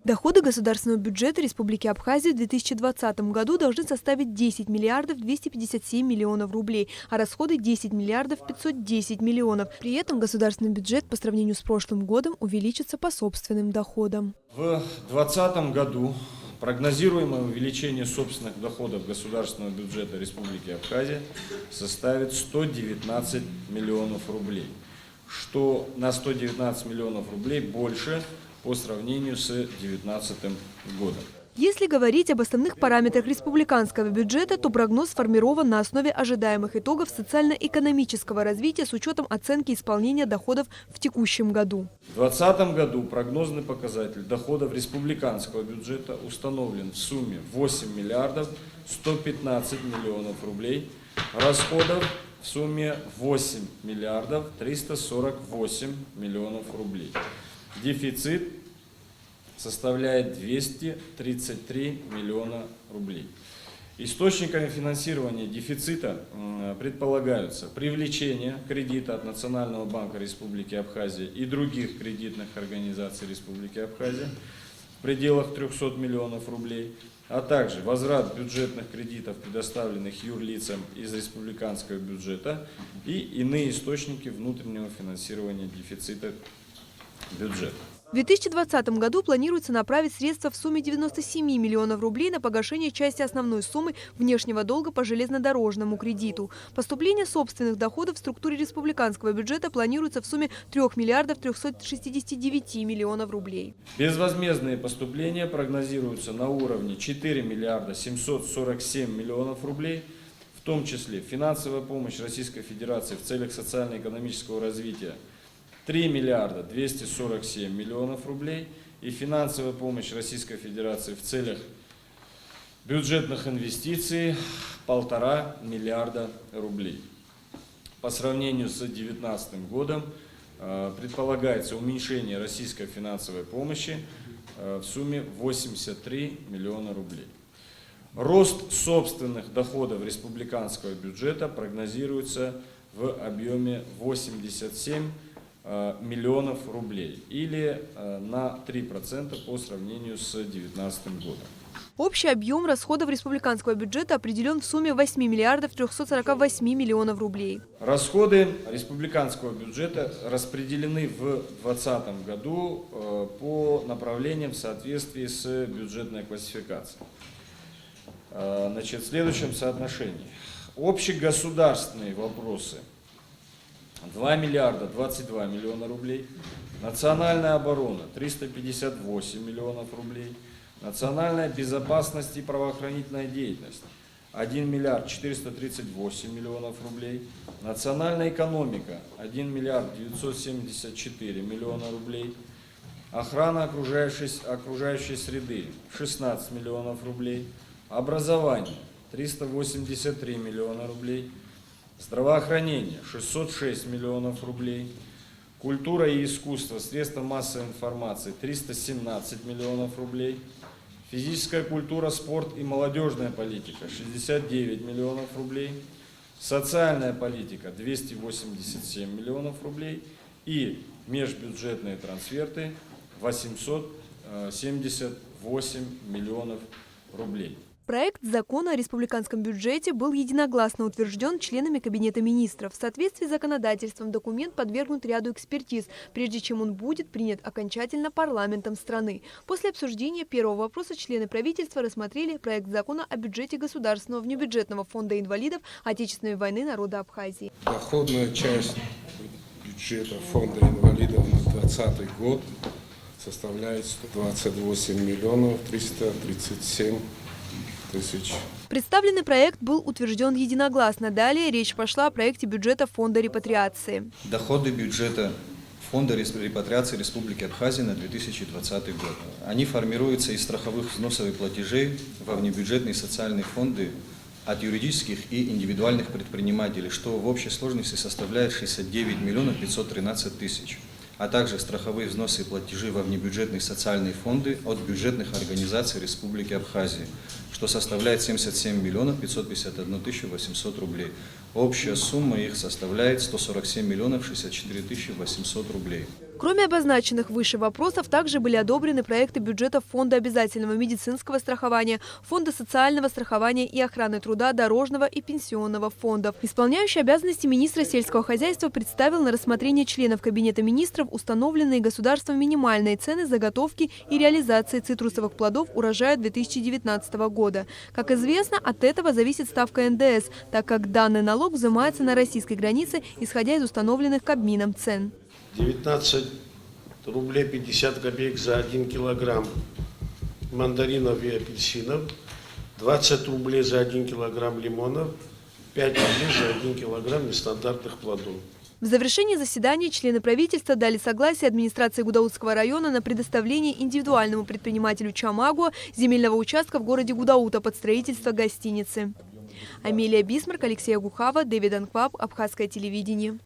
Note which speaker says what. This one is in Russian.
Speaker 1: Доходы государственного бюджета Республики Абхазия в 2020 году должны составить 10 миллиардов 257 миллионов рублей, а расходы 10 миллиардов 510 миллионов. При этом государственный бюджет по сравнению с прошлым годом увеличится по собственным доходам.
Speaker 2: В 2020 году прогнозируемое увеличение собственных доходов государственного бюджета Республики Абхазия составит 119 миллионов рублей, что на 119 миллионов рублей больше по сравнению с 2019 годом.
Speaker 1: Если говорить об основных параметрах республиканского бюджета, то прогноз сформирован на основе ожидаемых итогов социально-экономического развития с учетом оценки исполнения доходов в текущем году.
Speaker 2: В 2020 году прогнозный показатель доходов республиканского бюджета установлен в сумме 8 миллиардов 115 миллионов рублей, расходов в сумме 8 миллиардов 348 миллионов рублей. Дефицит составляет 233 миллиона рублей. Источниками финансирования дефицита предполагаются привлечение кредита от Национального банка Республики Абхазия и других кредитных организаций Республики Абхазия в пределах 300 миллионов рублей, а также возврат бюджетных кредитов, предоставленных юрлицам из республиканского бюджета, и иные источники внутреннего финансирования дефицита бюджета.
Speaker 1: В 2020 году планируется направить средства в сумме 97 миллионов рублей на погашение части основной суммы внешнего долга по железнодорожному кредиту. Поступление собственных доходов в структуре республиканского бюджета планируется в сумме 3 миллиардов 369 миллионов рублей.
Speaker 2: Безвозмездные поступления прогнозируются на уровне 4 миллиарда 747 миллионов рублей, в том числе финансовая помощь Российской Федерации в целях социально-экономического развития 3 миллиарда 247 миллионов рублей и финансовая помощь Российской Федерации в целях бюджетных инвестиций 1,5 миллиарда рублей. По сравнению с 2019 годом предполагается уменьшение российской финансовой помощи в сумме 83 миллиона рублей. Рост собственных доходов республиканского бюджета прогнозируется в объеме 87 миллионов рублей или на 3% по сравнению с 2019 годом.
Speaker 1: Общий объем расходов республиканского бюджета определен в сумме 8 миллиардов 348 миллионов рублей.
Speaker 2: Расходы республиканского бюджета распределены в 2020 году по направлениям в соответствии с бюджетной классификацией. В следующем соотношении. Общегосударственные вопросы 2 миллиарда 22 миллиона рублей, национальная оборона 358 миллионов рублей, национальная безопасность и правоохранительная деятельность 1 миллиард 438 миллионов рублей, национальная экономика 1 миллиард 974 миллиона рублей, охрана окружающей среды 16 миллионов рублей, образование 383 миллиона рублей, здравоохранение 606 миллионов рублей, культура и искусство, средства массовой информации 317 миллионов рублей, физическая культура, спорт и молодежная политика 69 миллионов рублей, социальная политика 287 миллионов рублей и межбюджетные трансферты 878 миллионов рублей.
Speaker 1: Проект закона о республиканском бюджете был единогласно утвержден членами Кабинета министров. В соответствии с законодательством документ подвергнут ряду экспертиз, прежде чем он будет принят окончательно парламентом страны. После обсуждения первого вопроса члены правительства рассмотрели проект закона о бюджете Государственного внебюджетного фонда инвалидов Отечественной войны народа Абхазии.
Speaker 3: Доходная часть бюджета фонда инвалидов на 2020 год составляет 128 миллионов 337 тысяч.
Speaker 1: Представленный проект был утвержден единогласно. Далее речь пошла о проекте бюджета фонда репатриации.
Speaker 4: Доходы бюджета фонда репатриации Республики Абхазия на 2020 год. Они формируются из страховых взносов и платежей во внебюджетные социальные фонды от юридических и индивидуальных предпринимателей, что в общей сложности составляет 69 миллионов 513 тысяч, а также страховые взносы и платежи во внебюджетные социальные фонды от бюджетных организаций Республики Абхазия, что составляет 77 миллионов 551 тысячу 800 рублей. Общая сумма их составляет 147 миллионов 64 тысячи 800 рублей.
Speaker 1: Кроме обозначенных выше вопросов, также были одобрены проекты бюджетов Фонда обязательного медицинского страхования, Фонда социального страхования и охраны труда, Дорожного и пенсионного фондов. Исполняющий обязанности министра сельского хозяйства представил на рассмотрение членов Кабинета министров установленные государством минимальные цены заготовки и реализации цитрусовых плодов урожая 2019 года. Как известно, от этого зависит ставка НДС, так как данный налог взимается на российской границе, исходя из установленных Кабмином цен.
Speaker 5: 19 рублей 50 копеек за 1 килограмм мандаринов и апельсинов, 20 рублей за 1 килограмм лимонов, 5 рублей за 1 килограмм нестандартных плодов.
Speaker 1: В завершении заседания члены правительства дали согласие администрации Гудаутского района на предоставление индивидуальному предпринимателю Чамагуа земельного участка в городе Гудаута под строительство гостиницы. Амелия Бисмарк, Алексей Агухава, Дэвид Анкваб, Абхазское телевидение.